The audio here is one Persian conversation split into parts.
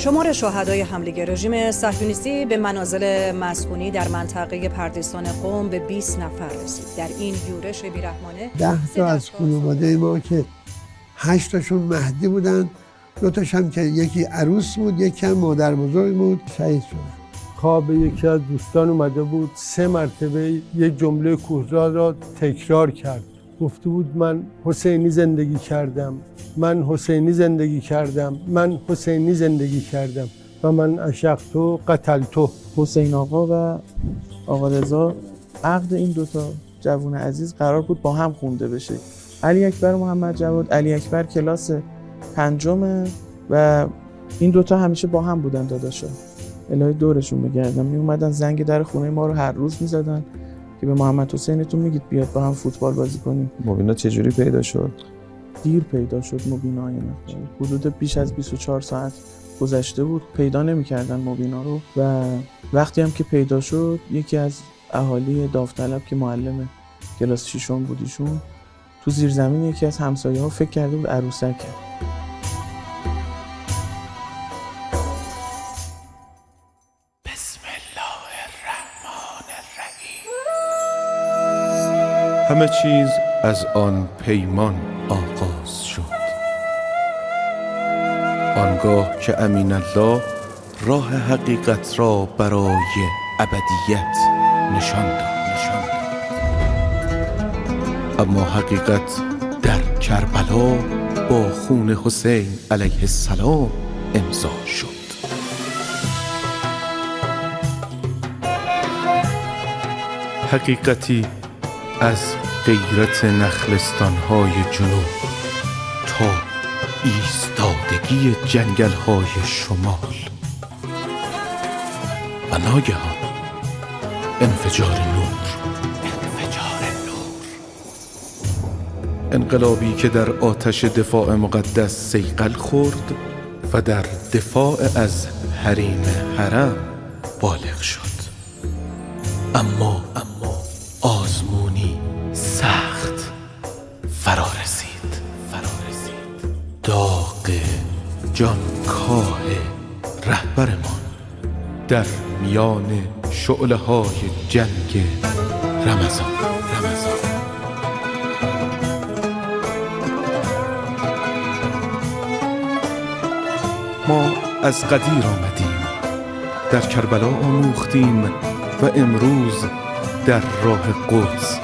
شمار شهدای حمله رژیم صهیونیستی به منازل مسکونی در منطقه پردیسان قم به 20 نفر رسید. در این یورش بیرحمانه 10 تا از خانواده ما که 8 تاشون مهدی بودن، 2 تاش هم که یکی عروس بود، یکی هم مادر بزرگ بود، شهید شد. خواب یکی از دوستان اومده بود 3 مرتبه یک جمله کوتاه را تکرار کرد. گفته بود من حسینی زندگی کردم، من حسینی زندگی کردم، من حسینی زندگی کردم و من اشقتو قتلتو. حسین آقا و آقا رضا عقد این دوتا جوان عزیز قرار بود با هم خونده بشه. علی اکبر محمد جواد، علی اکبر کلاس 5 و این دوتا همیشه با هم بودن داداشا. الهی دورشون بگردم. می اومدن زنگ در خونه ما رو هر روز میزدن که به محمد حسینتون میگید بیاد با هم فوتبال بازی کنیم. مبینا چجوری پیدا شد؟ دیر پیدا شد مبینا. حدود بیش از 24 ساعت گذشته بود، پیدا نمی‌کردن مبینا رو و وقتی هم که پیدا شد یکی از اهالی داوطلب که معلم کلاس 6 بود ایشون، تو زیرزمین یکی از همسایه‌ها فکر کرده بود عروسکه. بسم الله الرحمن الرحیم. همه چیز از آن پیمان آغاز شد. آنگاه که امین الله راه حقیقت را برای ابدیت نشان داد. اما حقیقت در کربلا با خون حسین علیه السلام امضا شد. حقیقتی از غیرت نخلستان‌های جنوب تا ایستادگی جنگل‌های شمال و ناگهان انفجار نور. انقلابی که در آتش دفاع مقدس صیقل خورد و در دفاع از حریم حرم بالغ شد. اما آزمونی سخت فرا رسید. داغ جانکاه رهبرمان در میان شعله‌های جنگ رمضان. ما از قدیر آمدیم، در کربلا آموختیم و امروز در راه قدس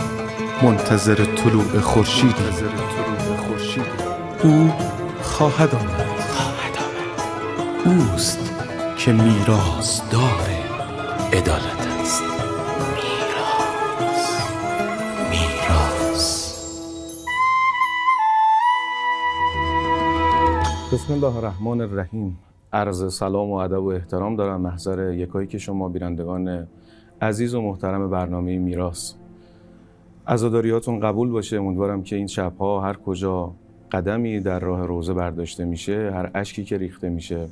منتظر طلوع خورشیدیم. او خواهد آمد. اوست که میراث‌دار عدالت است. میراث. بسم الله الرحمن الرحیم. عرض سلام و ادب و احترام دارم محضر یکایی که شما بینندگان عزیز و محترم برنامه میراث. عزاداریاتون قبول باشه. امیدوارم که این شب‌ها هر کجا قدمی در راه روزه برداشته میشه، هر اشکی که ریخته میشه،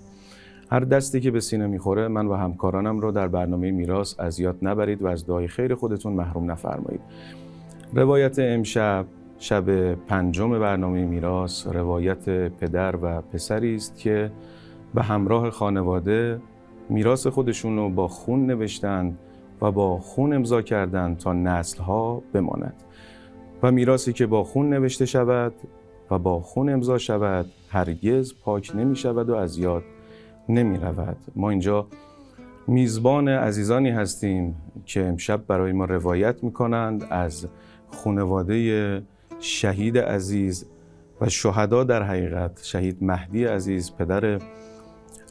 هر دستی که به سینه میخوره، من و همکارانم رو در برنامه میراث اذیت نبرید و از دعای خیر خودتون محروم نفرمایید. روایت امشب، شب 5 برنامه میراث، روایت پدر و پسری است که به همراه خانواده میراث خودشون رو با خون نوشتند و با خون امضا کردند تا نسل‌ها بماند. و میراثی که با خون نوشته شود و با خون امضا شود هرگز پاک نمی شود و از یاد نمی رود. ما اینجا میزبان عزیزانی هستیم که امشب برای ما روایت می کنند از خانواده شهید عزیز و شهدا، در حقیقت شهید مهدی عزیز، پدر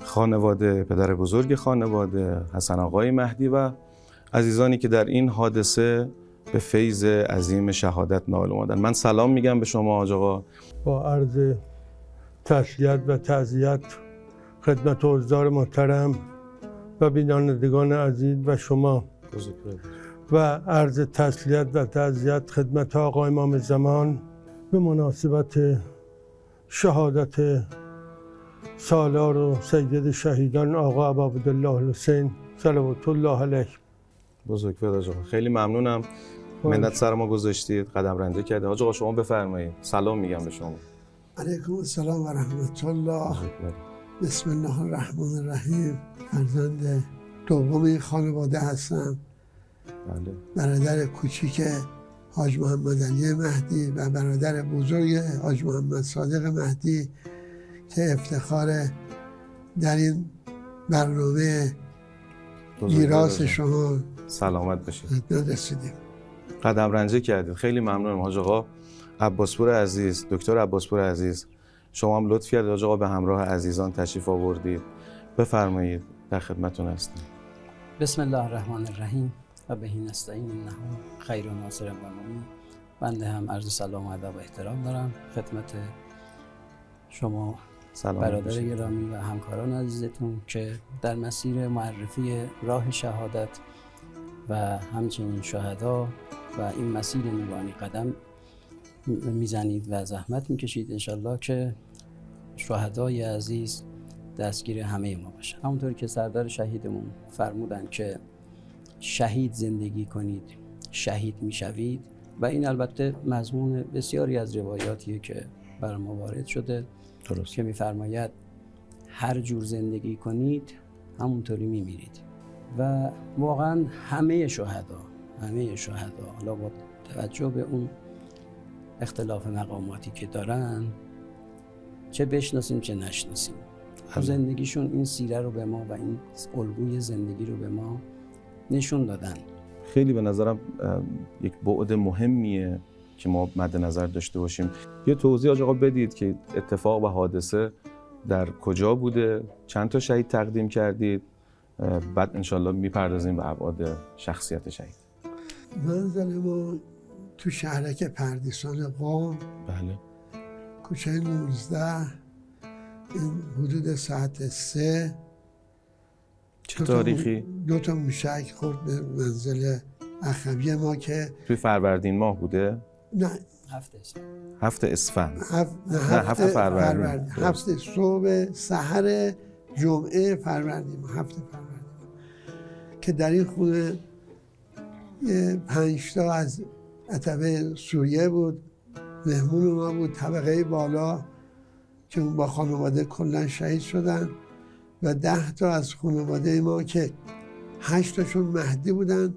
خانواده، پدر بزرگ خانواده حسن آقای مهدی و عزیزانی که در این حادثه به فیض عظیم شهادت نائل آمدن. من سلام میگم به شما حاج آقا. با عرض تسلیت و تعزیت خدمت حضار محترم و بینندگان عزیز و شما و عرض تسلیت و تعزیت خدمت آقا امام زمان به مناسبت شهادت سالار و سید شهیدان آقا ابا عبدالله الحسین صلوات الله علیه. بزرگ حاج آقا، خیلی ممنونم. منت سر ما گذاشتید، قدم رنده کردید. حاج آقا شما بفرمایید. سلام میگم به شما. علیکم السلام و رحمت الله. بسم الله الرحمن الرحیم. فرزند دوم این خانواده هستم. بله. برادر کوچیک حاج محمد علی مهدی و برادر بزرگ حاج محمد صادق مهدی که افتخار در این برنامه میراث شما سلامت بشید. رسیدیم. قدم رنجه کردید. خیلی ممنونم حاج آقا عباسپور عزیز، دکتر عباسپور عزیز. شما هم لطف کردید حاج آقا به همراه عزیزان تشریف آوردید. بفرمایید، در خدمتتون هستیم. بسم الله الرحمن الرحیم و بهی نستعین انه خیر و ناصر و معین. بنده هم عرض سلام و ادب و احترام دارم خدمت شما برادر گرامی و همکاران عزیزتون که در مسیر معرفی راه شهادت و همچنین شهدا و این مسیر نورانی قدم میزنید و زحمت میکشید. انشالله که شهدای عزیز دستگیر همه ما باشن. همونطور که سردار شهیدمون فرمودن که شهید زندگی کنید شهید میشوید و این البته مضمون بسیاری از روایاتیه که بر ما وارد شده. درست. که میفرماید هر جور زندگی کنید همونطوری میمیرید و واقعا همه شهدا حالا با توجه به اون اختلاف مقاماتی که دارن چه بشناسیم چه نشناسیم تو زندگیشون این سیره رو به ما و این الگوی زندگی رو به ما نشون دادن. خیلی به نظرم یک بعد مهمیه که ما مد نظر داشته باشیم. یه توضیح آقا بدید که اتفاق و حادثه در کجا بوده، چند تا شهید تقدیم کردید، بعد انشالله میپردازیم به ابعاد شخصیت شهید. منزل ما تو شهرک پردیسان قم، بله. کوچه 19، این حدود ساعت 3. چه تاریخی؟ 2 موشک خورد به منزل اخوی ما که توی فروردین ماه بوده؟ نه، هفت اسفند. هفت فروردین. هفت صبح سحر جمعه فروردین، هفت فروردین، که در این خونه 5 تا از عتبه سوریه بود، مهمون ما بود، طبقه بالا که با خانواده کلا شهید شدن و 10 تا از خانواده ما که 8 تاشون مهدی بودن،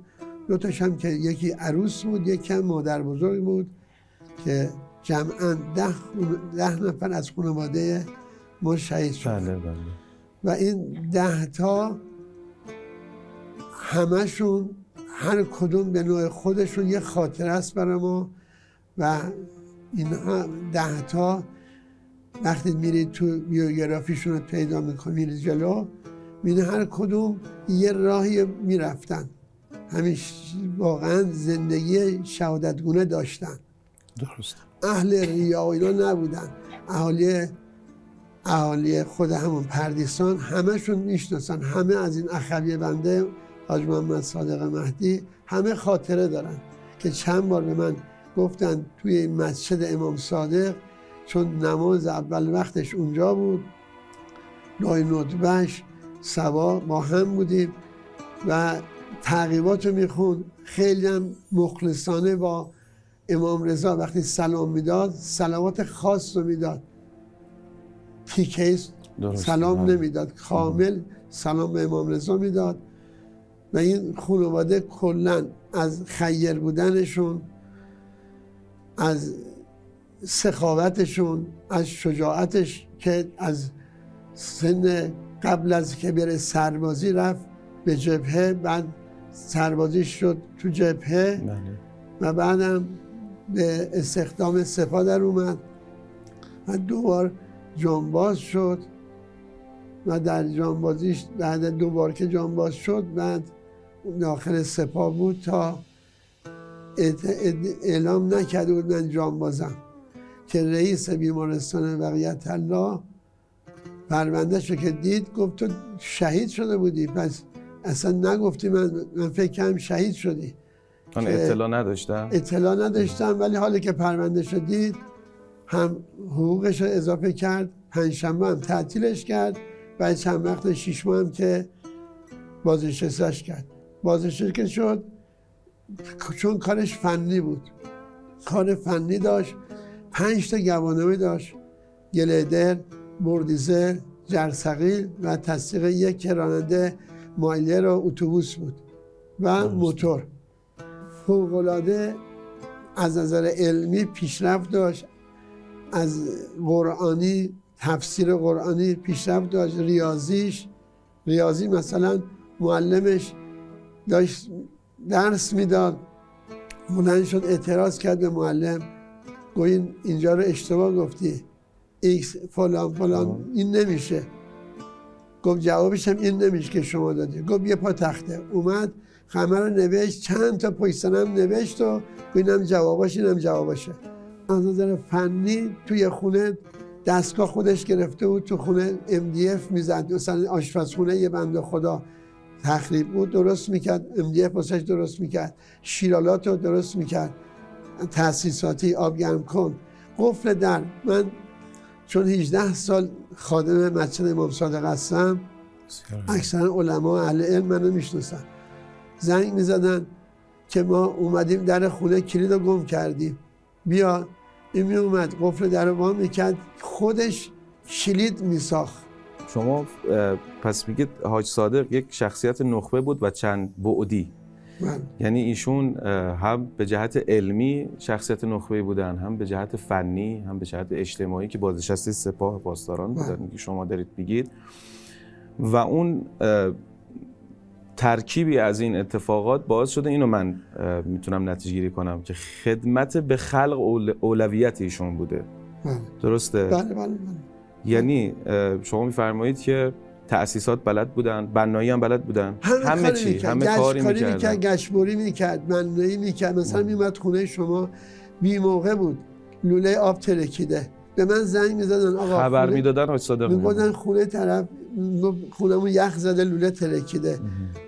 2 تاش هم که یکی عروس بود، یکی هم مادر بزرگ بود که جمعاً 10 نفر از خانواده ما شهید شدن. بله بله. و این 10 تا همشون هر کدوم به نوع خودشون یه خاطره است برای ما و اینها 10 تا وقتی میرید تو بیوگرافیشون رو پیدا میکنید جلو، میبینید هر کدوم یه راهی میرفتن، همیشه واقعا زندگی شهادتگونه داشتن. درست. اهل ریا و اینا نبودن. اهالی خود همون پردیسان همشون میشناسن، همه از این اخوی بنده حاج محمد صادق مهدی همه خاطره دارن که چند بار به من گفتن توی مسجد امام صادق، چون نماز اول وقتش اونجا بود، نای ندبش سوا با هم بودیم و تعقیبات رو میخوند. خیلی هم مخلصانه با امام رضا وقتی سلام میداد صلوات خاص رو میداد، تیکیس سلام نمیداد، کامل سلام به امام رضا میداد. و این خانواده کلا از خیر بودنشون، از سخاوتشون، از شجاعتش که از سن قبل از که بره سربازی رفت به جبهه، بعد سربازی شد تو جبهه و بعدم به استخدام سپاه در اومد و 2 بار جانباز شد و در جانبازیش بعد 2 بار که جانباز شد بعد داخل سپاه بود تا اعلام نکرده بود من جانبازم، که رئیس بیمارستان بقیت الله پرونده‌شو که دید گفت تو شهید شده بودی، پس اصلا نگفتی من فکر کردم شهید شدی. من اطلاع نداشتم. اطلاع نداشتم، ولی حالی که پرونده‌شو دید هم حقوقش رو اضافه کرد، 5 شنبه هم تعطیلش کرد، بعد چند وقت 6 ماه هم که بازنشسته‌اش کرد. بازنشسته شد چون کارش فنی بود، کار فنی داشت، 5 تا گواهینامه داشت، گلیدر، بردیزر، جرثقیل و تصدیق یک راننده مایلر و اتوبوس بود و موتور. فوق‌العاده از نظر علمی پیشرفت داشت، از قرآنی تفسیر قرآنی پیشرفت داشت، ریاضی مثلا معلمش داشت درس میداد، بلند شد اعتراض کرد به معلم، گفت اینجا رو اشتباه گفتی، ایکس فلان این نمیشه. گفت جوابش هم این نمیشه که شما دادی. گفت یه پا تخته. اومد همه رو نوشت، چند تا پشت سرم نوشت و اینم جواباش اینم جواباشه. از نظر فنی توی خونه دستگاه خودش گرفته بود، تو خونه MDF میزد، مثلا آشپزخونه یه بنده خدا تخریب بود درست میکرد، MDF واسش درست میکرد، شیرالات رو درست میکرد، تأسیساتی، آب گرم کن، قفل در. من چون 18 سال خادم مسجد امام صادق هستم، اکثر علما اهل علم منو میشناسن، زنگ میزدن که ما اومدیم در خونه کلید رو گم کردیم، بیا. این میومد قفل در رو وا میکرد، خودش کلید میساخت. شما پس میگید حاج صادق یک شخصیت نخبه بود و چند بعدی. یعنی ایشون هم به جهت علمی شخصیت نخبه‌ای بودن، هم به جهت فنی، هم به جهت اجتماعی که بازنشسته سپاه پاسداران بودن که شما دارید بگید. و اون ترکیبی از این اتفاقات باعث شده، اینو من میتونم نتیجه گیری کنم، که خدمت به خلق اولویت ایشون بوده. درسته؟ بله. یعنی شما میفرمایید که تأسیسات بلد بودن، بنایی هم بلد بودن، همه چی، همه کاری میکردن، گشتبری میکرد، بنایی میکرد. مثلا میومد خونه شما بی موقع بود، لوله آب ترکیده، به من زنگ میزدن، آقا خبر میدادن حاج صادق میگفتن خونه طرف خونمون یخ زده لوله ترکیده.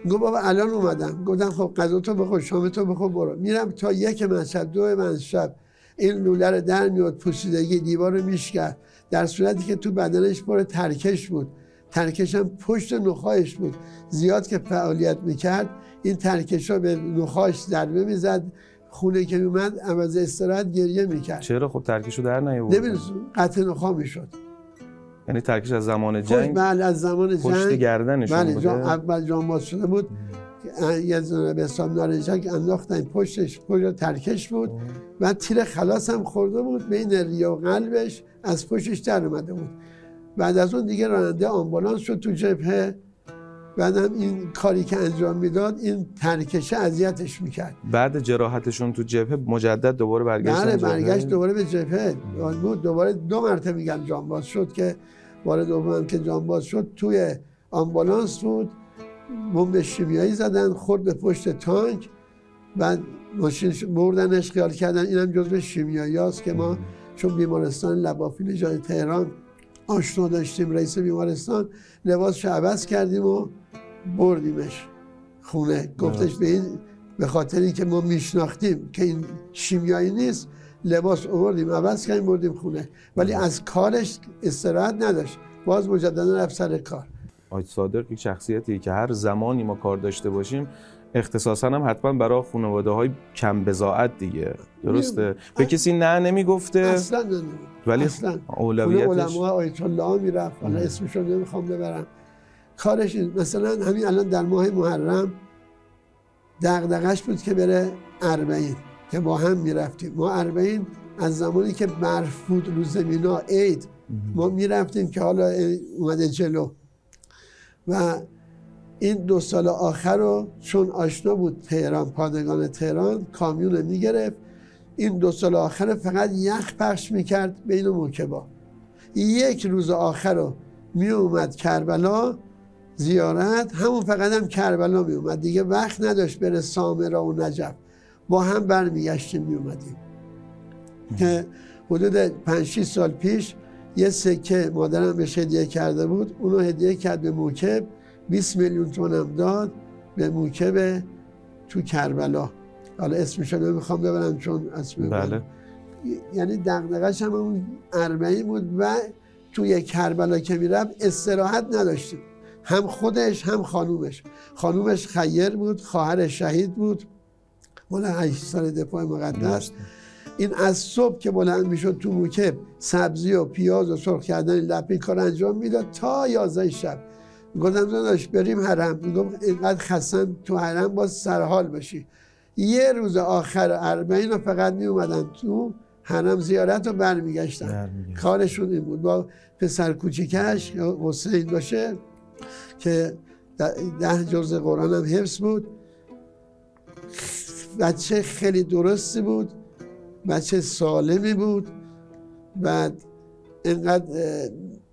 گفت بابا الان اومدم. گفتم خب غذاتو بخور، شامتو بخور، برو. میرم تا 1 مشب 2 مشب این لوله رو در میاد، پوسیدگی دیوار رو میشکرد، در صورتی که تو بدنش پر ترکش بود. ترکش هم پشت نخاعش بود، زیاد که فعالیت میکرد این ترکش ها به نخاعش ضربه میزد، خونه که میومد عوض استراحت گریه میکرد. چرا؟ خب ترکشو در نیاورد. نمیدونم، قطع نخاع میشد. یعنی ترکش از زمان جنگ؟ بله از زمان جنگ پشت گردنشون بوده. اول جان باز شده بود، یه زنه به حساب نارنجک انداختن پشتش، پشت ترکش بود و تیر خلاص هم خورده بود بین ریه و قلبش، از پشتش در اومده بود. بعد از اون دیگه راننده آمبولانس شد تو جبهه. بعدم این کاری که انجام میداد این ترکشه اذیتش میکرد. بعد جراحتشون تو جبهه مجدد دوباره برگشتن؟ بله برگشت دوباره به جبهه بود. دوباره 2 مرتبه میگم جانباز شد، که بار دوم که جانباز شد توی آمبولانس بود، بمب شیمیایی زدن، خورد به پشت تانک، بعد ماشین بردنش، خیال کردن اینم جزو شیمیایی هست که ما چون بیمارستان لبافی جای تهران آشنا داشتیم، رئیس بیمارستان، لباسش عوض کردیم و بردیمش خونه. گفتش به خاطر اینکه ما میشناختیم که این شیمیایی نیست، لباس آوردیم عوض کردیم بردیم خونه، ولی از کارش استراحت نداشت، باز مجددا رفت سر کار. حاج صادق یک شخصیتی که هر زمانی ما کار داشته باشیم اختصاصا هم حتما برای خانواده های کم بضاعت دیگه، درسته؟ به کسی نه نمیگفته اصلا نمیگفت، ولی اصلا اولویتش علما آیت الله میرفت، حالا اسمشو نمیخوام ببرم. کارش مثلا همین الان در ماه محرم دغدغش بود که بره اربعین، که با هم میرفتیم. ما اربعین از زمانی که برف بود رو زمینا عید ما میرفتیم که حالا اومده جلو. و این 2 سال آخر رو چون آشنا بود تهران، پادگان تهران کامیون میگرفت، این 2 سال آخر فقط یخ پخش میکرد بین موکبا. 1 روز آخر رو میومد کربلا زیارت، همون فقط هم کربلا میومد، دیگه وقت نداشت بره سامرا و نجف. با هم برمیگشتیم میومدیم. که حدود 5-6 سال پیش یه سکه مادرم بهش هدیه کرده بود، اونو هدیه کرد به موکب، 20 میلیون تومن داد به موکب تو کربلا. حالا اسمشو نمیخوام ببرم چون اسم بله. یعنی دغدغه‌ش هم اون اربعین بود و توی کربلا که میرفت استراحت نداشتیم، هم خودش هم خانومش خیر بود، خواهر شهید بود، مال 8 سال دفاع مقدس. این از صبح که بلند میشد تو موکب سبزی و پیاز و سرخ کردن لپه کار انجام میداد تا 11 شب. گفتم داداش بریم حرم. میگفت اینقدر خستم تو حرم باز سرحال باشی. یه روز آخر 40 فقط می اومدن تو حرم زیارت رو برمیگشتن. کارشون این بود. با پسر کوچیکش حسین باشه که 10 جزء قرآن هم حفظ بود. بچه خیلی درستی بود، بچه سالمی بود. بعد اینقدر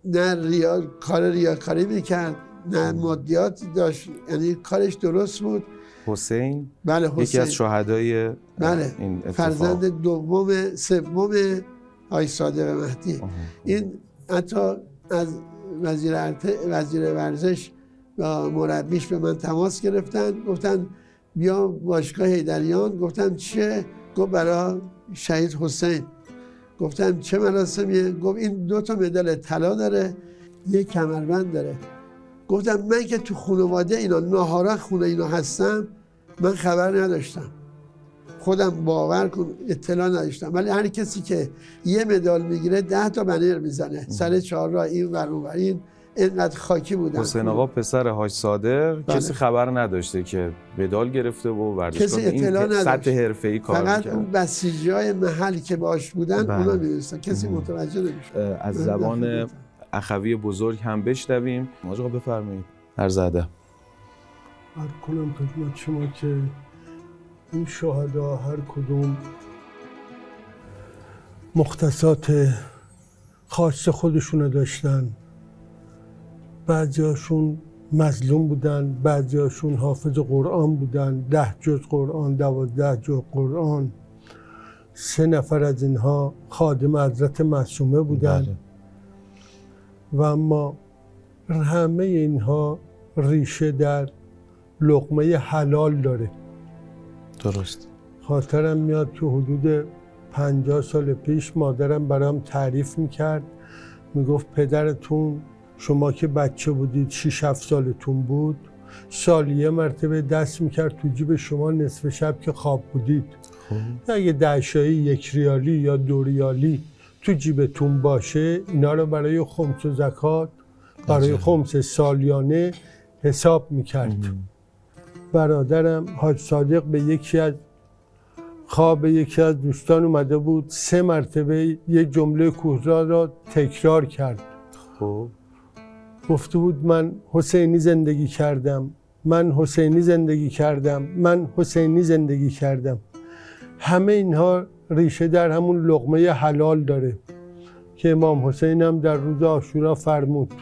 نه کار ریاکاری میکرد نه مادیات داشت، یعنی کارش درست بود. حسین بله حسین یکی از شهدای بله این اتفاق. فرزند سوم آقای صادق مهدی. این حتی از وزیر ورزش و مربیش به من تماس گرفتن، گفتن بیا باشگاه حیدریان. گفتم چیه؟ گفت برای شهید حسین. گفتم چه مراسمیه؟ گفت این 2 مدال طلا داره، 1 کمربند داره. گفتم من که تو خانواده اینا ناهارا خونه اینا هستم، من خبر نداشتم، خودم باور کن اطلاع نداشتم. ولی هر کسی که 1 مدال میگیره 10 تا بنر میزنه سر 4 راه این ور اون ور. این اینقدر خاکی بودن. حسین آقا پسر حاج صادق کسی خبر نداشته که مدال گرفته و ورزشکار این سطح حرفه‌ای کار می‌کرد. فقط اون بسیجی‌های محلی که باش بودن اونا می‌دونستن، کسی متوجه نمی‌شد. از زبان اخوی بزرگ هم بشنویم. حاج آقا بفرمایید. عرض ادب. عرض کنم خدمت شما که این شهدا هر کدوم مختصات خاص خودشونو داشتن. بعضیاشون مظلوم بودن، بعضیاشون حافظ قرآن بودن، 10 جز قرآن، 12 جز قرآن. 3 نفر از اینها خادم حضرت معصومه بودن. بله. و اما همه اینها ریشه در لقمه حلال داره. درست. خاطرم میاد تو حدود 50 سال پیش مادرم برام تعریف میکرد، میگفت پدرتون شما که بچه بودید 6-7 سالتون بود، سال 1 مرتبه دست میکرد تو جیب شما نصف شب که خواب بودید. اگه 10 شایی 1 ریالی یا 2 ریالی تو جیبتون باشه، اینا رو برای خمس و زکات، برای خمس سالیانه حساب میکرد. برادرم حاج صادق به یکی از دوستان اومده بود 3 مرتبه یک جمله کوتاه را تکرار کرد. خب گفته بود من حسینی زندگی کردم، من حسینی زندگی کردم، من حسینی زندگی کردم. همه اینها ریشه در همون لقمه حلال داره که امام حسین هم در روز عاشورا فرمود.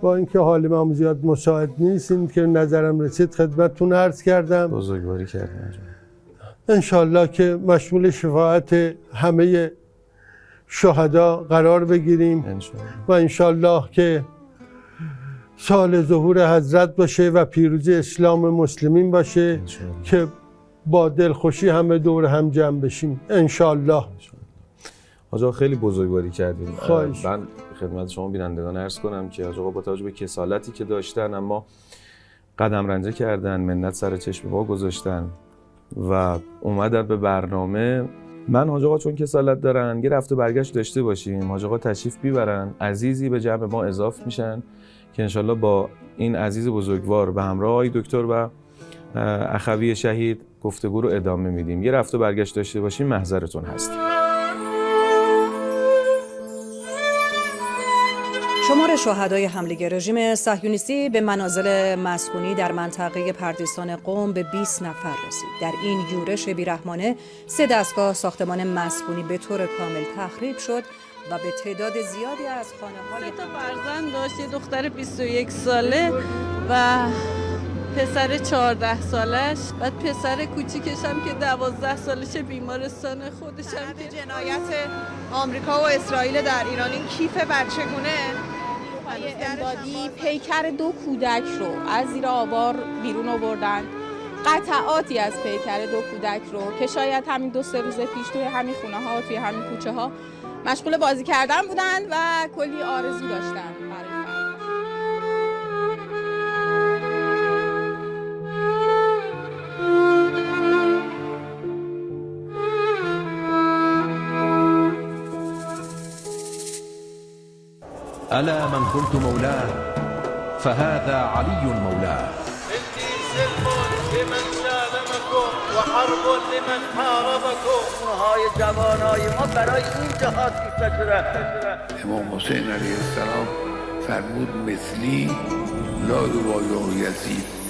با اینکه حال من زیاد مساعد نیست، این که نظرم رسید خدمتتون عرض کردم. بزرگواری کردیم. انشالله که مشمول شفاعت همه شهدا قرار بگیریم و انشالله که سال ظهور حضرت باشه و پیروزی اسلام مسلمین باشه که با دلخوشی همه دور هم جمع بشیم انشالله. حاج آقا خیلی بزرگواری کردیم. خواهش. من خدمت شما بینندگان عرض کنم که حاج آقا با توجه به کسالتی که داشتن اما قدم رنجه کردن، منت سر چشم ما گذاشتن و اومدن به برنامه. من حاج آقا چون کسالت دارن یه رفت و برگشت داشته باشیم، حاج آقا تشریف بیبرن، عزیزی به جمع ما اضافه میشن که انشالله با این عزیز بزرگوار به همراه آقای دکتر و اخوی شهید گفتگو رو ادامه میدیم. یه رفت و برگشت داشته باشیم، محضرتون هستیم. شمار شهدای حمله رژیم صهیونیستی به منازل مسکونی در منطقه پردیسان قم به 20 نفر رسید. در این یورش بیرحمانه 3 دستگاه ساختمان مسکونی به طور کامل تخریب شد و به تعداد زیادی از خانه‌های 3 تا فرزند داشت، یه دختر 21 ساله و پسر 14 سالش، بعد پسر کوچیکش هم که 12 سالشه بیمارستان، خودش هم که جنایت آمریکا و اسرائیل در ایران. این کیف بچگونه امدادی پیکر 2 کودک رو از زیر آوار بیرون آوردن، قطعاتی از پیکر 2 کودک رو که شاید همین 2-3 روز پیش توی همین خونه ها، توی همین کوچه ها مشغول بازی کردن بودن و کلی آرزو داشتن برای ألا من كنت مولاه فهذا علي مولاه. انتي سلم لمن سالمكم و حرب لمن حاربكم. های جوانای ما برای این جهاد می‌فکرند. امام حسین علیه السلام فرمود مثلی لا یبایع یزید.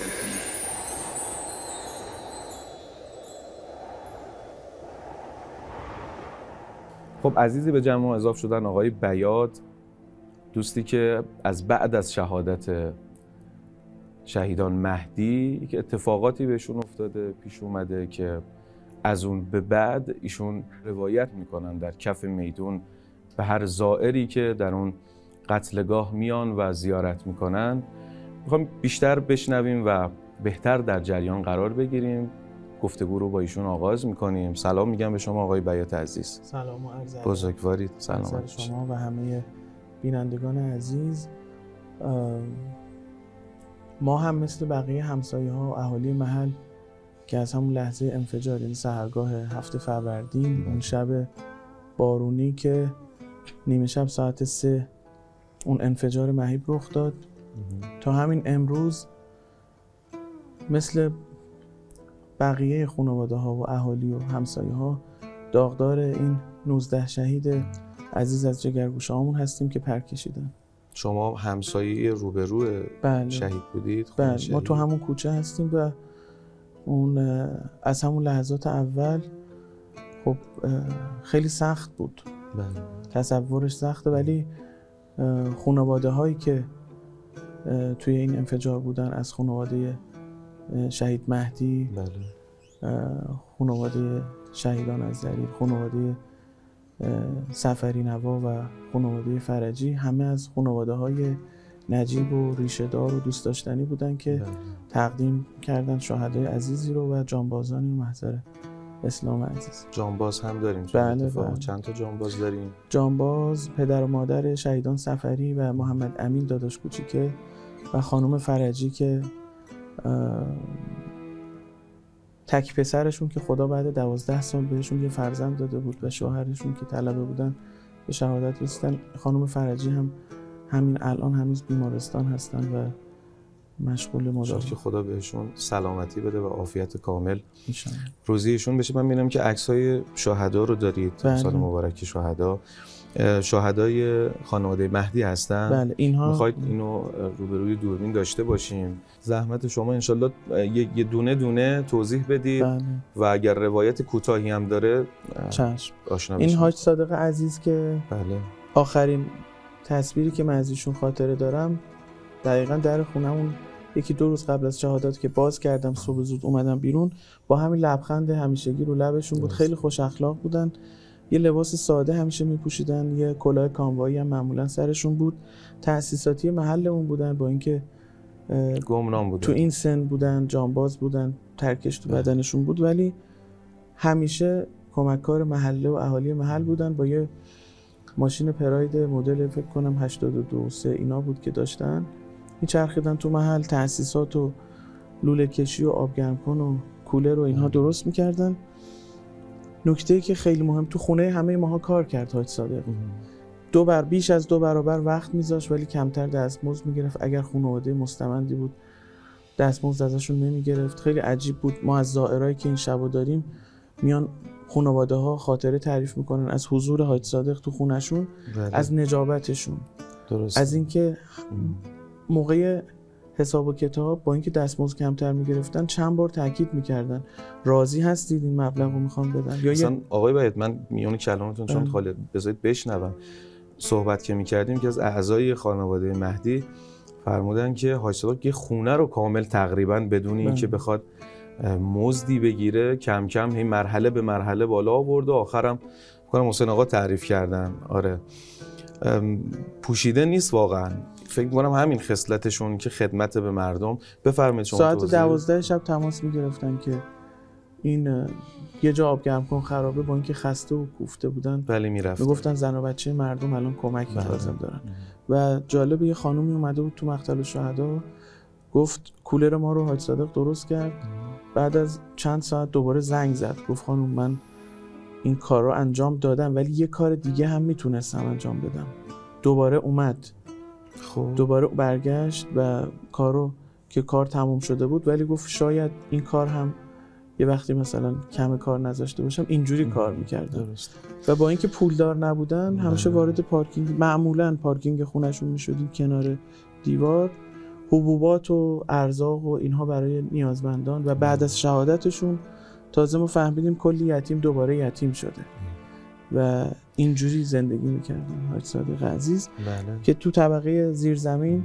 خب عزیزی به جمع اضافه شدن آقای بیاد، دوستی که از بعد از شهادت شهیدان مهدی یک اتفاقاتی بهشون افتاده، پیش اومده که از اون به بعد ایشون روایت میکنن در کف میدون به هر زائری که در اون قتلگاه میان و زیارت میکنن. میخوام بیشتر بشنویم و بهتر در جریان قرار بگیریم. گفتگو رو با ایشون آغاز میکنیم. سلام میگم به شما آقای بیات عزیز. سلام و عرض ادب. بزرگوارید. سلام شما و همه بینندگان عزیز. ما هم مثل بقیه همسایه ها و اهالی محل که از همون لحظه انفجار، این سحرگاه 7 فروردین، اون شب بارونی که نیمه شب ساعت 3 اون انفجار مهیب رخ داد، تا همین امروز مثل بقیه خانواده ها و اهالی و همسایه ها داغدار این 19 شهید عزیز از جگرگوشه‌هامون هستیم که پر کشیدن. شما همسایه روبرو شهید بودید؟ بله، ما تو همون کوچه هستیم و اون از همون لحظات اول خب خیلی سخت بود. بله. تصورش سخته، ولی خانواده هایی که توی این انفجار بودن، از خانواده شهید مهدی، بله، خانواده شهیدان از ضریر، خانواده سفری نوا و خانواده فرجی، همه از خانواده های نجیب و ریشه دار و دوست داشتنی بودن که تقدیم کردن شهدای عزیزی رو و جانبازانی رو محضر اسلام عزیز. جانباز هم داریم؟ بله. چند تا جانباز داریم؟ جانباز پدر و مادر شهیدان سفری و محمد امین داداش کوچیکه و خانم فرجی که تک پسرشون که خدا بعد 12 سال بهشون یه فرزند داده بود و شوهرشون که طلبه بودن به شهادت رسیدن. خانم فرجی هم همین الان هنوز بیمارستان هستن و مشغول مداوم. که خدا بهشون سلامتی بده و عافیت کامل انشالله روزیشون بشه. من می‌بینم که عکسای شهدا رو دارید. بله. سال مبارک شهدا. شهدای خانواده مهدی هستن. بله. اینها میخواید اینو روبروی دوربین داشته باشیم. زحمت شما انشالله یه دونه دونه توضیح بدید. بله. و اگر روایت کوتاهی هم داره چشم. آشنا بشیم. این حاج صادق عزیز که بله. آخرین تصویری که من از ایشون خاطره دارم دقیقاً در خونمون 1-2 روز قبل از شهادت که باز کردم، صبح زود اومدم بیرون، با همین لبخند همیشگی رو لبشون بود. خیلی خوش اخلاق بودن. یه لباس ساده همیشه میپوشیدن، یه کلاه کاموایی هم معمولا سرشون بود. تأسیساتی محلمون بودن، با اینکه گمنام بودن، تو این سن بودن، جانباز بودن، ترکش تو بدنشون بود، ولی همیشه کمککار محله و اهالی محل بودن. با یه ماشین پراید مدل فکر کنم 82-3 اینا بود که داشتن، میچرخیدن تو محل، تأسیسات و لوله کشی و آبگرمکن و کولر و اینها درست میکردن. نکته‌ای که خیلی مهم، تو خونه همه ماها کار کرد حاج صادق. بیش از 2 برابر وقت میذاشت ولی کمتر دستمزد میگرفت. اگر خانواده مستمندی بود دستمزد ازشون نمیگرفت. خیلی عجیب بود. ما از زائرایی که این شبو داریم میان خانواده ها خاطره تعریف میکنن از حضور حاج صادق تو خونشون. بله. از نجابتشون، درست. از اینکه موقع حساب و کتاب با اینکه دستمزد کمتر میگرفتن چند بار تاکید میکردن راضی هستید این مبلغ رو میخوام بدن. یا مثلا آقای باید من میون کلامتون چون خاله بذارید بشنوم، صحبت که میکردیم که از اعضای خانواده مهدی فرمودن که حاج صادق یه خونه رو کامل تقریبا بدون اینکه بخواد مزدی بگیره کم کم هی مرحله به مرحله بالا آورد و آخرم کنم حسین آقا تعریف کردن. آره پوشیده نیست واقعا. فکر می‌کنم همین خصلتشون که خدمت به مردم. بفرمایید شما. ساعت 12 شب تماس میگرفتن که این یه جا آبگرمکن خرابه، با اینکه خسته و کوفته بودن ولی میرفتن میگفتن زن و بچه مردم الان کمک لازم دارن. و جالب یه خانومی اومده بود تو مقتل الشهدا گفت کولر ما رو حاج صادق درست کرد. بعد از چند ساعت دوباره زنگ زد گفت خانم من این کار رو انجام دادم ولی یه کار دیگه هم میتونستم انجام بدم. دوباره اومد خب دوباره برگشت و کار تموم شده بود، ولی گفت شاید این کار هم یه وقتی مثلا کم کار نذاشته باشم اینجوری کار میکردم. درست. و با اینکه پولدار نبودن همیشه وارد پارکینگ، معمولا پارکینگ خونشون میشدیم کنار دیوار، حبوبات و ارزاق و اینها برای نیازمندان. و بعد از شهادتشون تازه ما فهمیدیم کلی یتیم دوباره یتیم شده و اینجوری زندگی میکردن حاج صادق عزیز. بله. که تو طبقه زیرزمین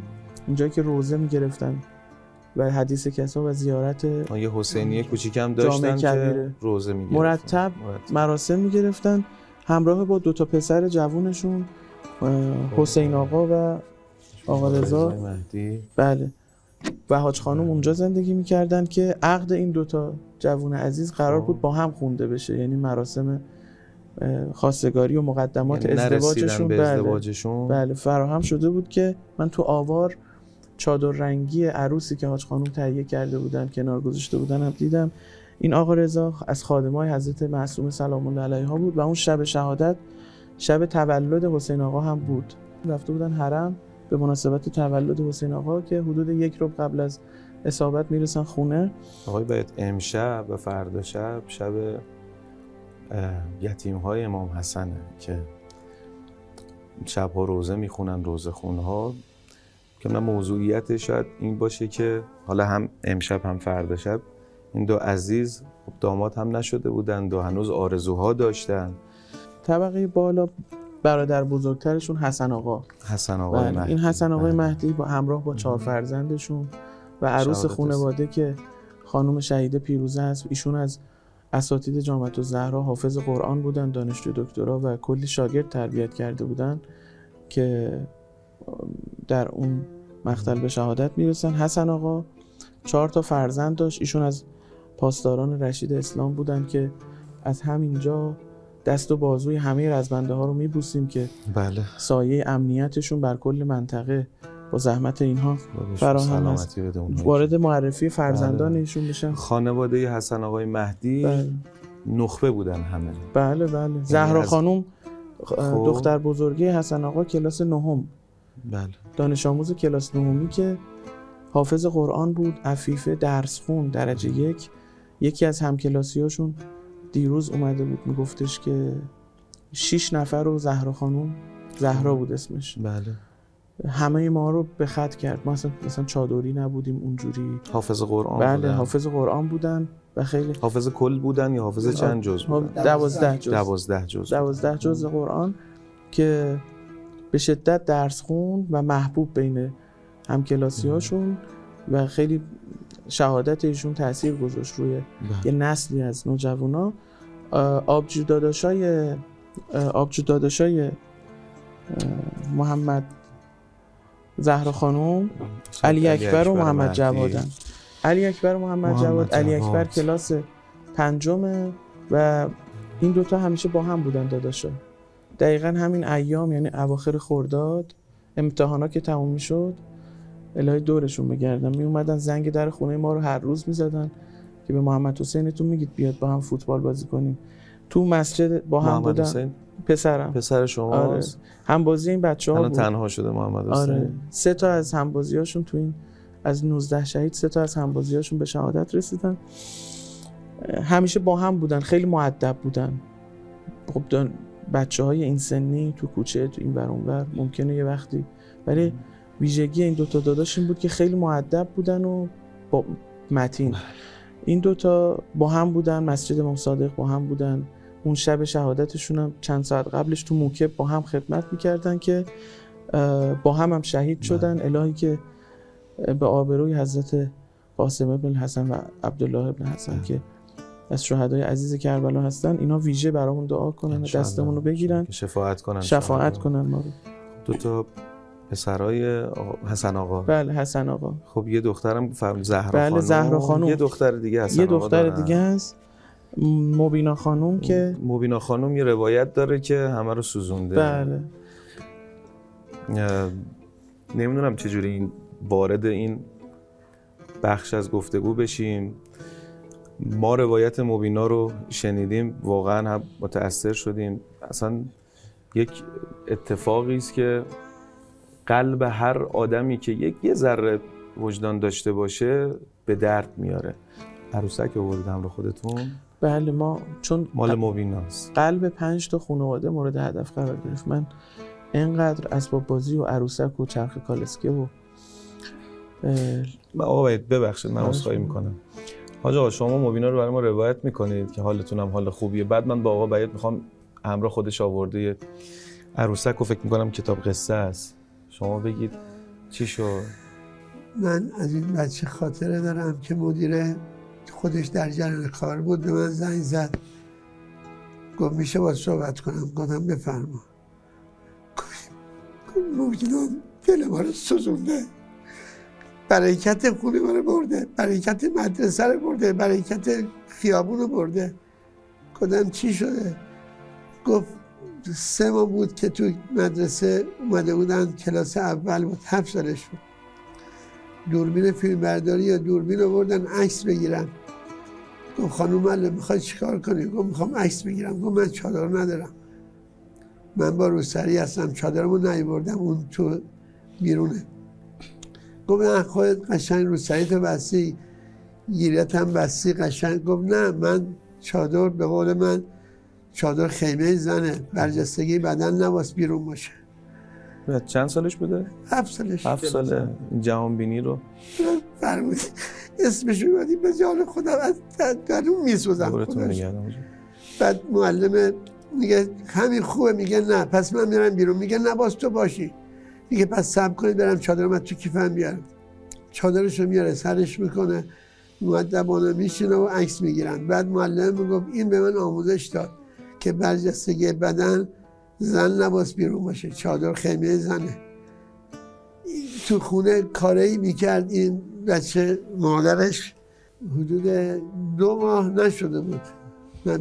اونجایی که روزه میگرفتن و حدیث کسا و زیارت یه حسینیه کوچیکم داشتن که روزه میگرفتن، مرتب مراسم میگرفتن همراه با 2 پسر جوونشون، حسین آقا و آقا رضا مهدی. بله. و حاج خانم اونجا زندگی میکردن که عقد این 2 جوون عزیز قرار بود با هم خونده بشه، یعنی مراسم خواستگاری و مقدمات یعنی ازدواجشون به ازدواجشون بله فراهم شده بود. که من تو آوار چادر رنگی عروسی که حاج خانم تهیه کرده بودن کنار گذاشته بودن هم دیدم. این آقا رضا از خادمای حضرت معصومه سلام الله علیها بود و اون شب شهادت شب تولد حسین آقا هم بود. رفته بودن حرم به مناسبت تولد حسین آقا که حدود 1 ربع قبل از اصابت میرسن خونه. آقای باید امشب و فردا شب یتیم‌های امام حسنه که شب‌ها روزه میخونن، روزه خون‌ها، که من موضوعیت شاید این باشه که حالا هم امشب هم فردا شب این 2 عزیز داماد هم نشده بودن و هنوز آرزوها داشتن. طبقه بالا برادر بزرگترشون حسن آقا مهدی. این حسن آقای مهدی با همراه با 4 فرزندشون و عروس خانواده که خانم شهیده پیروزه هست. ایشون از اساتید جامعه الزهرا حافظ قرآن بودن، دانشجو دکترا و کلی شاگرد تربیت کرده بودن که در اون مقتل به شهادت میرسن. حسن آقا 4 فرزند داشت. ایشون از پاسداران رشید اسلام بودن که از همینجا دست و بازوی همه رزمنده ها رو میبوسیم که بله. سایه امنیتشون بر کل منطقه با زحمت اینها فراهم است. وارد معرفی فرزندان ایشون میشن. خانواده حسن آقای مهدی نخبه بودن همه. بله. زهرا خانم دختر بزرگی حسن آقا کلاس 9، بله. دانش آموز کلاس 9 که حافظ قرآن بود، عفیفه، درس خون درجه 1. یکی از همکلاسیاشون دیروز اومده بود میگفتش که 6 نفر رو زهرا خانم، زهرا بود اسمش، بله، همه ما رو به خط کرد. ما مثلا چادری نبودیم اونجوری. حافظ قرآن بله بودن. حافظ قرآن بودن و خیلی حافظ کل بودن یا حافظ چند جز بودن؟ 12 جز قرآن که به شدت درس خون و محبوب بین همکلاسی‌هاشون و خیلی شهادت ایشون تأثیر گذاشت روی یه نسلی از نوجوانا. آبجو داداشای محمد زهرا خانم علی اکبر و محمد جوادن. علی اکبر و محمد جواد، علی اکبر کلاس 5 و این 2 همیشه با هم بودن داداشا. دقیقاً همین ایام یعنی اواخر خرداد امتحانا که تموم میشد الهی دورشون بگردن، می اومدن زنگ در خونه ما رو هر روز میزدن که به محمد حسینتون میگید بیاد با هم فوتبال بازی کنیم. تو مسجد با هم بودن. حسین پسر شما آره. هم بازی این بچه‌ها الان بود. تنها شده محمد حسین. آره. 3 از همبازیاشون تو این از 19 شهید 3 از همبازیاشون به شهادت رسیدن. همیشه با هم بودن، خیلی مؤدب بودن. خب بچه‌های این سنی تو کوچه تو این ور اون ور ممکنه یه وقتی، ولی ویژگی این 2 داداش این بود که خیلی مؤدب بودن و با متین. این 2 با هم بودن، مسجد امام صادق با هم بودن. اون شب شهادتشون هم چند ساعت قبلش تو موکب با هم خدمت میکردن که با هم شهید شدن. الهی که به آبروی حضرت قاسم ابن الحسن و عبدالله ابن حسن که از شهدای عزیز کربلا هستن، اینا ویژه برامون دعا کنن، دستمون رو بگیرن، شفاعت کنن ما رو. 2 پسرای حسن آقا. بله حسن آقا. خب یه دخترم زهرا بله خانم. زهرا خانم. یه دختر دیگه حسن یه آقا دختر دیگه هست مبینا خانم که مبینا خانم یه روایت داره که همه رو سوزونده. بله. نمیدونم چجوری این وارد این بخش از گفتگو بشیم. ما روایت مبینا رو شنیدیم، واقعا هم متأثر شدیم. اصلا یک اتفاقی است که قلب هر آدمی که یه ذره وجدان داشته باشه به درد میاره. عروسک آوردید همراه خودتون؟ بله، ما چون مال مبیناست. قلب 5 تا خانواده مورد هدف قرار گرفت. من اینقدر اسباب بازی و عروسک و چرخ کالسکه و آقا باید ببخشید من عذرخواهی میکنم. حاج آقا شما مبینا رو برای ما روایت میکنید که حالتون هم حال خوبیه. بعد من با آقا باید میخوام همراه خودش آورده یه عروسک و فکر میکنم کتاب قصه است. شما بگید چی شد؟ من از این بچه خاطره دارم که مدیر خودش در جریان کار بود، به من زنگ زد گفت میشه باید صحبت کنم. گفتم بفرما. گفت مبینا دل ما رو سوزونده، برکت خونه ما رو برده، برکت مدرسه رو برده، برکت خیابون رو برده. گفتم چی شده؟ گفت 3 ماه بود که تو مدرسه اومده بودن کلاس اول بود، 7 سالش بود. دوربین فیلم برداری یا دوربین رو بردن عکس بگیرن. گفت خانم معلم میخوای چیکار کنی؟ گفت میخوام عکس بگیرم. گفت من چادر ندارم، من با روسری هستم، چادرمو نیاوردم، اون تو بیرونه. گفت نه خودت قشنگ روسریت بستی، گیریت هم بستی قشنگ. گفت نه من چادر، به قول من چادر خیمه زنه، برجستگی بدن نباس بیرون باشه. چند سالش بوده؟ 7 سالش. 7 ساله. جهان بینی رو فرمودی اسمش رو بودی به جان خودم در اون میسوزم خودش. بعد معلم میگه همین خوبه، میگه نه پس من میرم بیرون. میگه نه باز تو باشی. میگه پس صبر کنید برم چادرم تو کیفم بیارم. چادرشو میاره سرش میکنه، مؤدبانه میشینه و عکس میگیرن. بعد معلم میگفت این به من آموزش داد که برجستگی بدن زن نباس بیرون باشه، چادر خیمه زنه. تو خونه کاری میکرد این بچه. مادرش حدود 2 ماه نشده بود، نه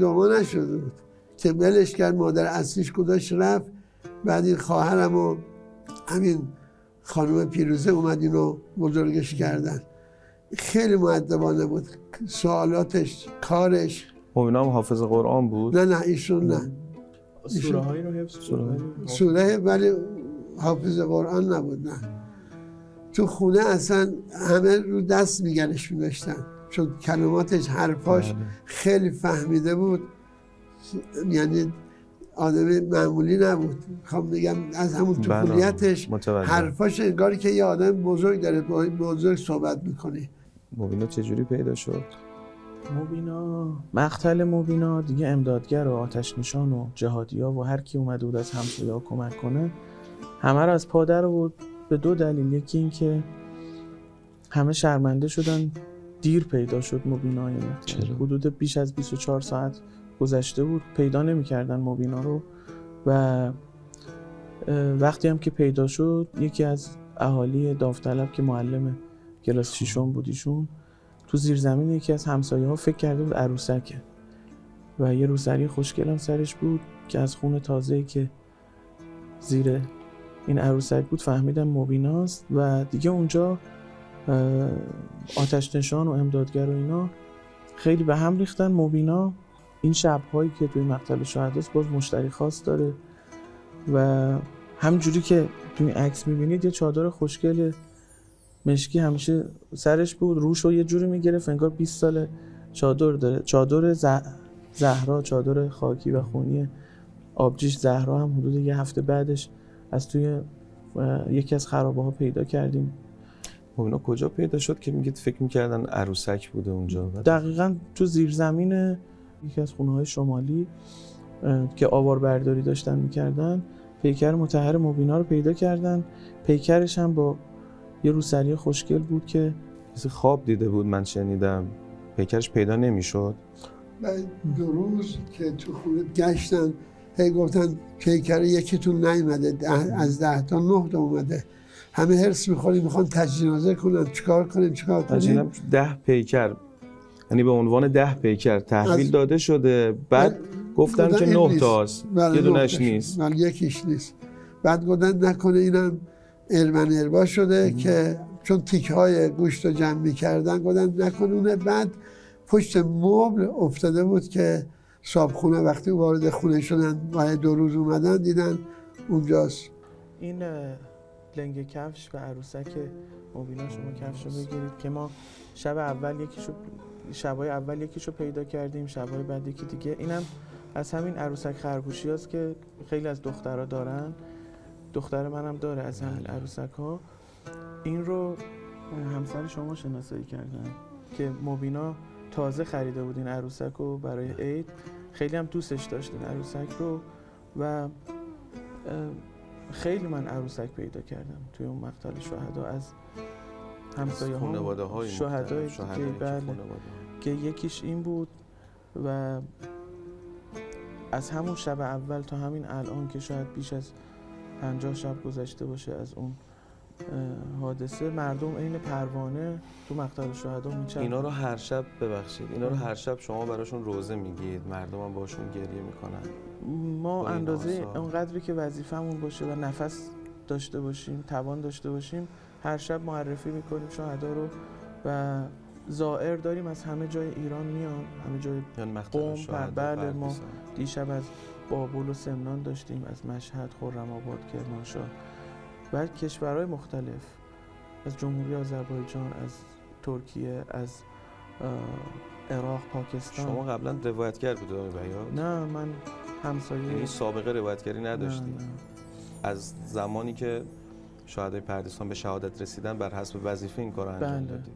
2 ماه نشده بود که ولش کرد، مادر اصلیش گذاشت رفت. بعد این خواهرم و همین خانم پیروزه اومد اینو بزرگش کردن. خیلی مؤدبانه بود، سوالاتش، کارش. مبینا هم حافظ قرآن بود؟ نه ایشون نه. سوره هایی رو حفظ سوره ولی حافظ قرآن نبود. نه تو خونه اصلا همه رو دست نگرش می‌داشتن چون کلماتش، حرفاش خیلی فهمیده بود. یعنی آدم معمولی نبود. خب میگم از همون طفولیتش حرفاش انگار که یه آدم بزرگ داره بزرگ صحبت میکنه. مبینا چجوری پیدا شد؟ مبینا، مقتل مبینا دیگه امدادگر و آتش نشان و جهادیا و هر کی اومده بود از همسایه‌ها کمک کنه همه رو از پا در آورد به 2 دلیل. یکی این که همه شرمنده شدن دیر پیدا شد مبینا. حدود بیش از 24 ساعت گذشته بود پیدا نمی‌کردن مبینا رو. و وقتی هم که پیدا شد یکی از اهالی داوطلب که معلم کلاس 6 بود ایشون، تو زیرزمین یکی از همسایه‌ها فکر کرده بود عروسکه و یه روسری خوشگل هم سرش بود که از خون تازه‌ای که زیر این عروسک بود فهمیدن مبیناست. و دیگه اونجا آتش نشان و امدادگر و اینا خیلی به هم ریختن. مبینا این شب‌هایی که توی مقتل شهداست باز مشتری خاص داره و همجوری که توی این عکس می‌بینید یه چادر خوشگل مشکی همیشه سرش بود، روشو یه جوری میگرفت انگار 20 سال چادر داره. چادر زهرا، چادر خاکی و خونی آبجیش زهرا هم حدود یه هفته بعدش از توی یکی از خرابه‌ها پیدا کردیم. مبینا کجا پیدا شد که میگید فکر میکردن عروسک بوده اونجا؟ دقیقاً تو زیرزمین یکی از خونه‌های شمالی که آواربرداری داشتن میکردن پیکر مطهر مبینا رو پیدا کردن. پیکرش هم با یه روسری خوشگل بود که کسی خواب دیده بود. من شنیدم پیکرش پیدا نمیشد. بعد 2 روز که تو خونه گشتن هی گفتن پیکر یکیتون نیومده، از 10 تا 9 تا اومده. همه هرس میخوریم میخوان تجنازه کنن، چیکار کنیم. 10 پیکر، یعنی به عنوان 10 پیکر تحویل داده شده. بعد گفتن که 9 تاست، یه دونش نیست. یکیش نیست. بعد گفتن نکنه اینم اربا شده که چون تیکه های گوشت رو جمع میکردن گفتن نکنه اونه. بعد پشت مبل افتاده بود که صابخونه وقتی وارد خونه شدن و 2 روز اومدن دیدن اونجاست. این لنگ کفش و عروسک مبینا شما کفش رو بگیرید که ما شبای اول یکیشو پیدا کردیم، شبای بعد یکی دیگه. اینم از همین عروسک خرگوشی هست که خیلی از دخترها دارن، دختر منم داره از همین عروسک ها. این رو همسر شما شناسایی کردن که مبینا تازه خریده بود این عروسک رو برای عید، خیلی هم دوستش داشت این عروسک رو و خیلی من عروسک پیدا کردم توی اون مقتل شهدا از همسایه ها شهدای دیگه، بله، که یکیش این بود و از همون شب اول تا همین الان که شاید بیش از 50 شب گذشته باشه از اون حادثه، مردم عین پروانه تو مقتل شهدا میچرخن. اینا رو هر شب ببخشید، اینا رو هر شب شما براشون روزه میگید، مردم هم باشون گریه میکنن؟ ما اندازه اونقدری که وظیفمون باشه و نفس داشته باشیم، توان داشته باشیم، هر شب معرفی میکنیم شهدا رو و زائر داریم از همه جای ایران میان، همه جای قم. بله، ما دیشب از بابل و سمنان داشتیم، از مشهد، خرم‌آباد، کرمانشاه و کشورهای مختلف، از جمهوری آذربایجان، از ترکیه، از عراق، پاکستان. شما قبلا روایتگر بودید آقای بیات؟ نه، من همسایه. یعنی سابقه روایتگری نداشتید؟ از زمانی که شهدای پردیسان به شهادت رسیدن بر حسب وظیفه این کار انجام دادید؟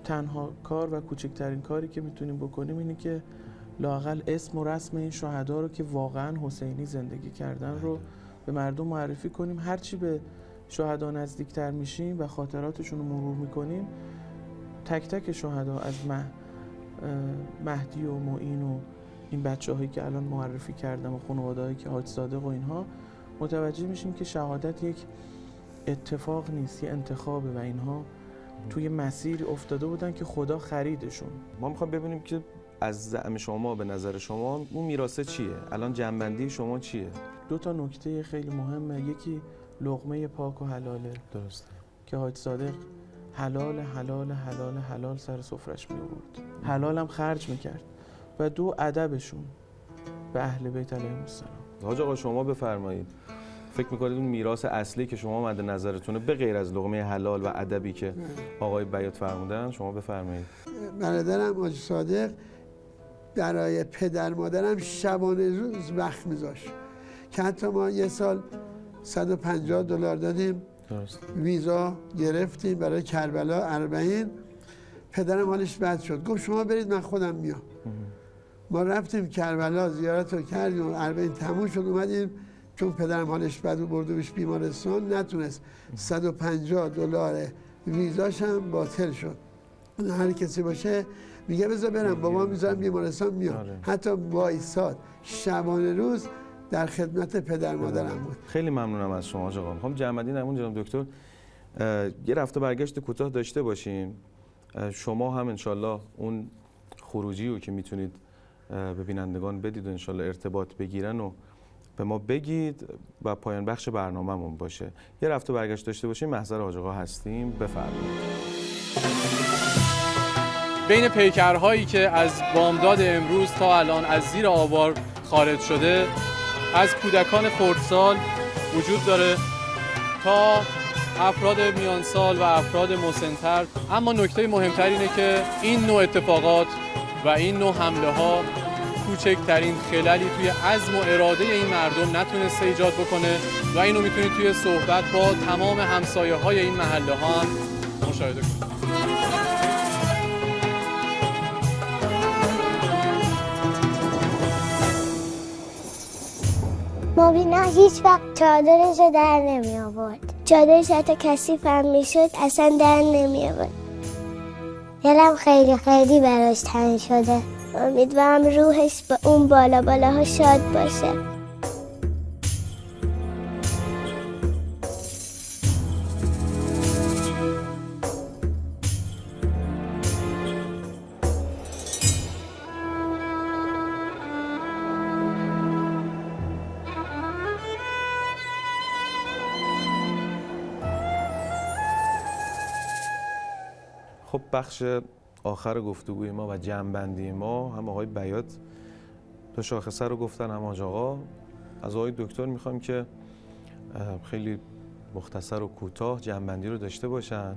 تنها کار و کوچکترین کاری که میتونیم بکنیم اینه که لااقل اسم و رسم این شهدا رو که واقعا حسینی زندگی کردن رو به مردم معرفی کنیم. هرچی به شهدا نزدیکتر میشیم و خاطراتشون رو مرور میکنیم، تک تک شهدا از مهدی و معین و این بچه‌هایی که الان معرفی کردم و خانواده‌هایی که حاج صادق و اینها، متوجه میشیم که شهادت یک اتفاق نیست، یه انتخابه و اینها توی مسیر افتاده بودن که خدا خریدشون. ما میخوایم ببینیم که از زعم شما، به نظر شما اون میراث چیه؟ الان جنبندی شما چیه؟ 2 نکته خیلی مهمه. یکی لقمه پاک و حلاله. درسته. که حاج صادق حلال حلال حلال حلال سر سفرش می آورد، حلال هم خرج میکرد. و 2 ادبشون به اهل بیت علیهم السلام. حاج آقا شما بفرمایید، فکر میکنید اون میراث اصلی که شما مد نظرتونه به غیر از لقمه حلال و ادبی که آقای بیات فرمودن، شما بفرمایید؟ برادرم حاج صادق برای پدر مادرم شبانه روز وقت میذاشت که حتی ما یه سال $150 دادیم، ویزا گرفتیم برای کربلا 40. پدرم حالش بد شد، گفت شما برید من خودم میام. ما رفتیم کربلا، زیارت رو کردیم، 40 تموم شد، اومدیم چون پدرم حالش بد و بردوش بیمارستان، نتونست. $150 ویزاش هم باطل شد. هر کسی باشه میگه بذار برم، بابا میذارم بیمارستان میام. حتی وایساد شبانه روز در خدمت پدر مادرم بود. خیلی ممنونم از شما آقا. میخوام جمع‌بندی نمون جناب دکتر، یه رفت و برگشت کوتاه داشته باشیم. شما هم انشالله اون خروجی رو که میتونید به بینندگان بدید و انشالله ارتباط بگیرن و به ما بگید و پایان بخش برنامه‌مون باشه. یه رفت و برگشت داشته باشیم، محضر حاج آقا هستیم. بفرمایید. بین پیکرهایی که از بامداد امروز تا الان از زیر آوار خارج شده، از کودکان خردسال وجود داره تا افراد میانسال و افراد مسن‌تر. اما نکته مهمتر اینه که این نوع اتفاقات و این نوع حمله ها کوچکترین خللی توی عزم و اراده این مردم نتونسته ایجاد بکنه و اینو میتونید توی صحبت با تمام همسایه های این محله ها هم مشاهده کنید. مبینا هیچ وقت چادرش رو در نمی آورد. چادرش حتی کثیف هم می شد اصلا در نمی آورد. دلم خیلی خیلی براش تنگ شده. امیدوارم روحش به اون بالا بالاها شاد باشه. خب بخش آخر گفتگوی ما و جمع‌بندی ما، هم آقای بیات 2 شاخصه رو گفتن، هم حاج آقا. از آقای دکتر میخوایم که خیلی مختصر و کوتاه جمع‌بندی رو داشته باشن.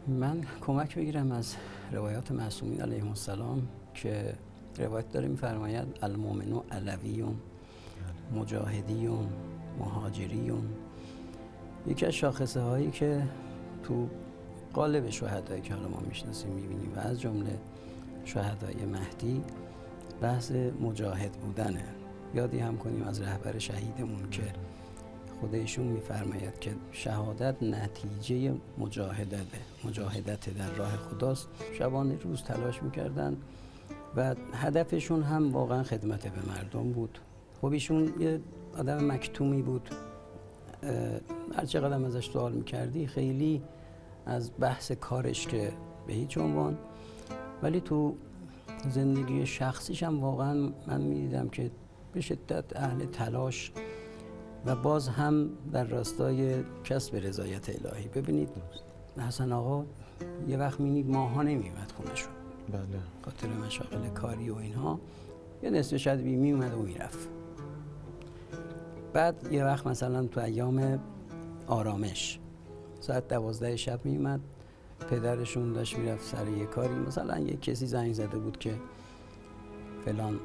من کمک بگیرم از روایات معصومین علیهم السلام که روایت داره می‌فرماید المؤمن علویون مجاهدیون مهاجریون. یکی از شاخصه هایی که تو قالب شهدایی که حالا ما میشناسیم میبینیم و از جمله شهدای مهدی بحث مجاهد بودنه. یادی هم کنیم از رهبر شهیدمون که خودشون میفرماید که شهادت نتیجه مجاهدت در راه خداست. شبانه روز تلاش میکردن و هدفشون هم واقعا خدمت به مردم بود. خب ایشون یه آدم مکتومی بود، هر چقدر ازش سوال میکردی خیلی از بحث کارش که به هیچ عنوان، ولی تو زندگی شخصیش هم واقعا من میدیدم که به شدت اهل تلاش و باز هم در راستای کسب رضایت الهی. ببینید حسن آقا یه وقت می‌بینید ماها نمیومد خونشون، بله، خاطر مشاغل کاری و اینها، یه نصف شب میومد و میرفت. بعد یه وقت مثلا تو ایام آرامش ساعت 12 شب میومد، پدرشون داشت میرفت سر یه کاری، مثلا یه کسی زنگ زده بود که فلان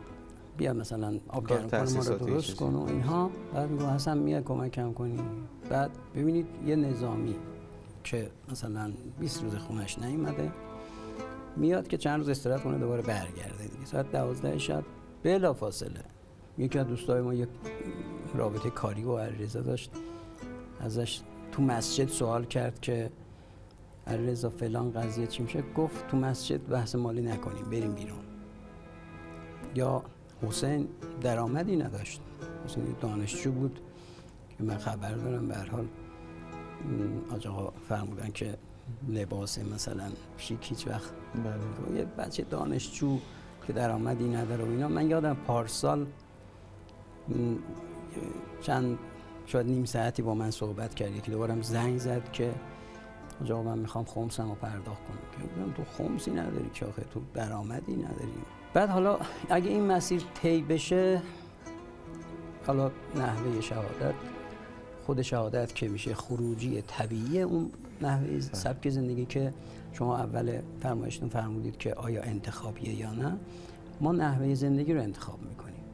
بیا مثلا آب گرم کن ما رو درست کن و اینها، بعد میگه حسن میاد کمکم کنی. بعد ببینید یه نظامی که مثلا 20 روز خونش نیومده میاد که چند روز استراحت کنه دوباره برگرده دیگه. ساعت 12 شب بلا فاصله یکی از دوستای ما یک رابطه کاری با علیرضا داشت، ازش تو مسجد سوال کرد که علیرضا فلان قضیه چی میشه؟ گفت تو مسجد بحث مالی نکنیم بریم بیرون. یا حسین درآمدی نداشت، حسین دانشجو بود که من خبر دارم، به هر حال آج آقا فرمودن که لباس مثلا شیک هیچ وقت، یه بچه دانشجو که درآمدی نداره و اینا. من یادم پارسال چند شاید نیم ساعتی با من صحبت کرد، که دوبارم زنگ زد که آقا من میخوام خمسم رو پرداخت کنم. که بودم تو خمسی نداری که آخه تو درآمدی نداری. بعد حالا اگه این مسیر طی بشه، حالا نحوه شهادت، خود شهادت که میشه خروجی طبیعی اون نحوه سبک زندگی که شما اول فرمایشتون فرمودید که آیا انتخابیه یا نه، ما نحوه زندگی رو انتخاب میکنیم.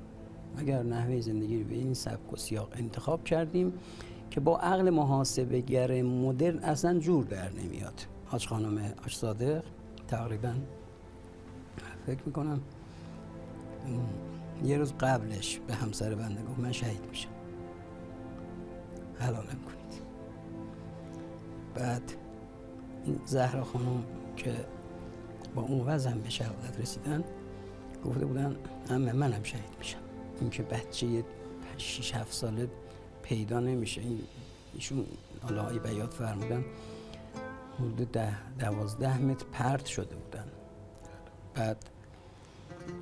اگر نحوه زندگی رو به این سبک و سیاق انتخاب کردیم که با عقل محاسبه‌گر مدرن اصلا جور در نمیاد. حاج خانم حاج صادق تقریبا فکر میکنم یه روز قبلش به همسر بنده گفت من شهید میشم، حلالم کنید. بعد این زهرا خانم که با اون وضع هم به شهادت رسیدن گفته بودن همه منم شهید میشم. این که بچه 6-7 ساله پیدا نمیشه. ایشون حالا های بیات فرمودن حدود 10-12 متر پرت شده بودن. بعد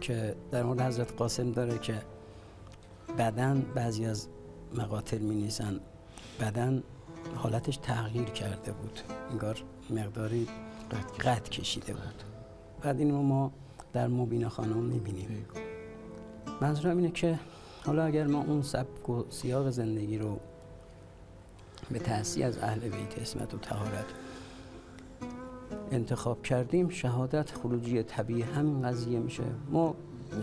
که در مورد حضرت قاسم داره که بدن، بعضی از مقاتل می نیسن بدن حالتش تغییر کرده بود، انگار مقداری قد کشیده بود. بعد این رو ما در مبینا خانم می بینیم. منظورم اینه که حالا اگر ما اون سبک و سیاق زندگی رو به تأسیس از اهل بیت عصمت و طهارت انتخاب کردیم، شهادت خروجی طبیعی همین قضیه میشه. ما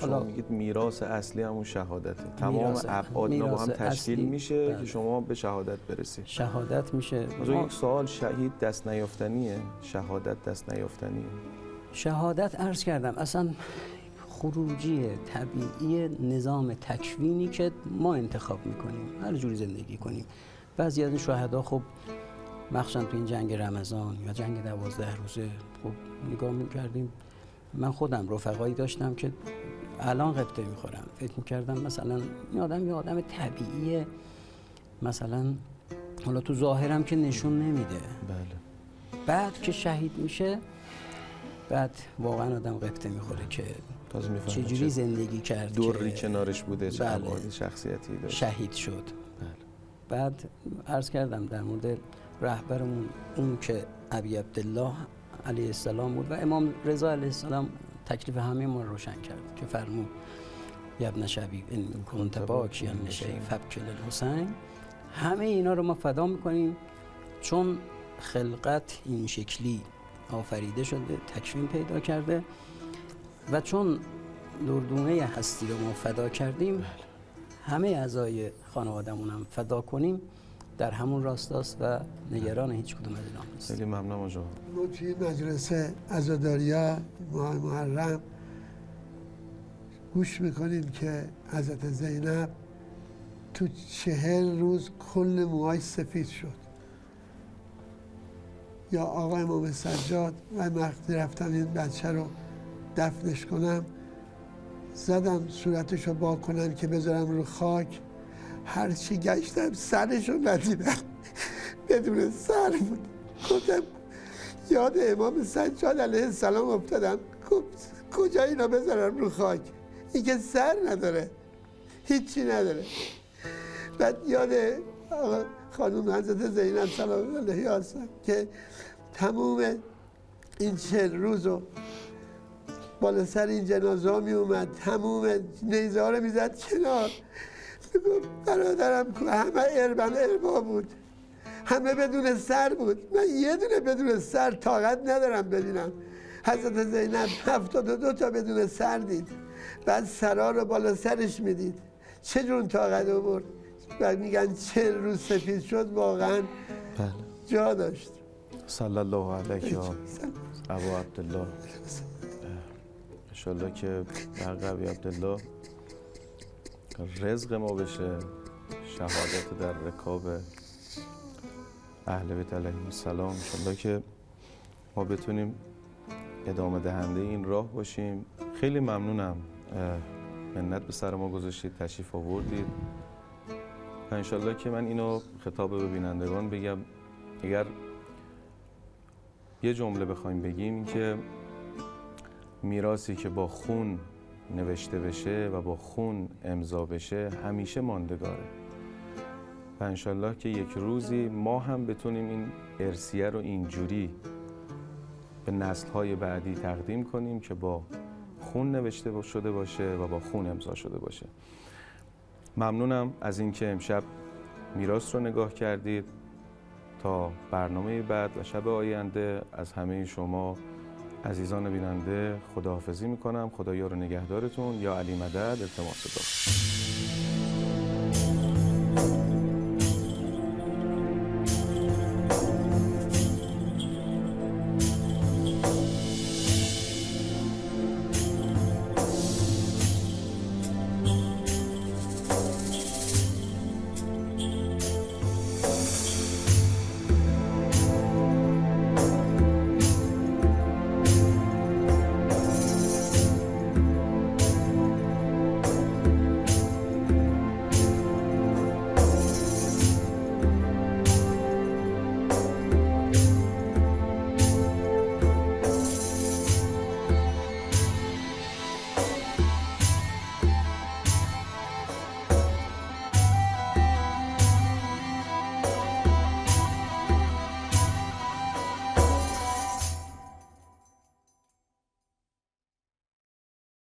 شما میگید میراث اصلی همون شهادته، تمام ابعاد با هم تشکیل میشه که شما به شهادت برسید. شهادت میشه. یک سوال، شهید دست نیافتنیه؟ شهادت دست نیافتنیه؟ شهادت عرض کردم اصلا خروجی طبیعی نظام تکوینی که ما انتخاب میکنیم هر جوری زندگی کنیم. بعضی از این شهدا خب مخصوصا تو این جنگ رمضان یا جنگ 12 روزه خب نگاه میکردیم، من خودم رفقایی داشتم که الان قبطه میخورم، فکر میکردم مثلا این آدم یه آدم طبیعیه، مثلا حالا تو ظاهرم که نشون نمیده. بله. بعد که شهید میشه بعد واقعا آدم قبطه میخوره که چجوری زندگی کرد، دوری کنارش بوده، چه ابعاد شخصیتی داشت، شهید شد. بله. بعد عرض کردم در مورد رهبرمون اون که ابی عبدالله علیه السلام بود و امام رضا علیه السلام تکلیف همه ما روشن کرد که فرمود یا ابن شبیب ان کنت باکیا لشیء فابکی للحسین. همه اینا رو ما فدا میکنیم چون خلقت این شکلی آفریده شده، تکوین پیدا کرده و چون دردونه هستی رو ما فدا کردیم، همه اعضای خانواده‌مون هم فدا کنیم، در همون راستاست و نگران هیچ کدوم از اینا نیست. خیلی ممنونم آقا. ما توی مجلس عزاداریا ماه محرم گوش میکنیم که حضرت زینب تو 40 روز کل موهاش سفید شد. یا آقا امام سجاد من وقتی رفتم این بچه رو دفنش کنم، زدم صورتش رو با کنم که بذارم رو خاک، هرچی گشتم سرش رو ندیدم، بدون سر بود. گفتم یاد امام سجاد علیه السلام افتادم، کجا اینا بذارم رو خاک؟ این که سر نداره، هیچی نداره. بعد یاد خانم حضرت زینب سلام علیها هستم که تموم این 40 روز رو بالا سر این جنازه ها می اومد، تموم نیزه ها رو می زد کنار. برادرم همه اربا بود، همه بدون سر بود، من یه دونه بدون سر طاقت ندارم ببینم. حضرت زینب 72 تا بدون سر دید، بعد سرها رو بالا سرش میدید، چه جون طاقت آورد؟ و میگن 40 روز سفید شد، واقعا جا داشت. صلی الله علیک ابو عبدالله. انشالله که در قوی عبدالله رزق ما بشه شهادت در رکاب اهل بیت علیهم السلام. انشالله که ما بتونیم ادامه دهنده این راه باشیم. خیلی ممنونم، منت به سر ما گذاشتید، تشریف آوردید. و انشالله که من اینو خطاب به بینندگان بگم، اگر یه جمله بخوایم بگیم این که میراثی که با خون نوشته بشه و با خون امضا بشه همیشه ماندگاره و انشالله که یک روزی ما هم بتونیم این ارثیه رو اینجوری به نسل‌های بعدی تقدیم کنیم که با خون نوشته شده باشه و با خون امضا شده باشه. ممنونم از اینکه امشب میراث رو نگاه کردید. تا برنامه بعد و شب آینده از همه شما عزیزان بیننده خداحافظی میکنم. خدایا رو نگهدارتون. یا علی مدد. التماس دعا.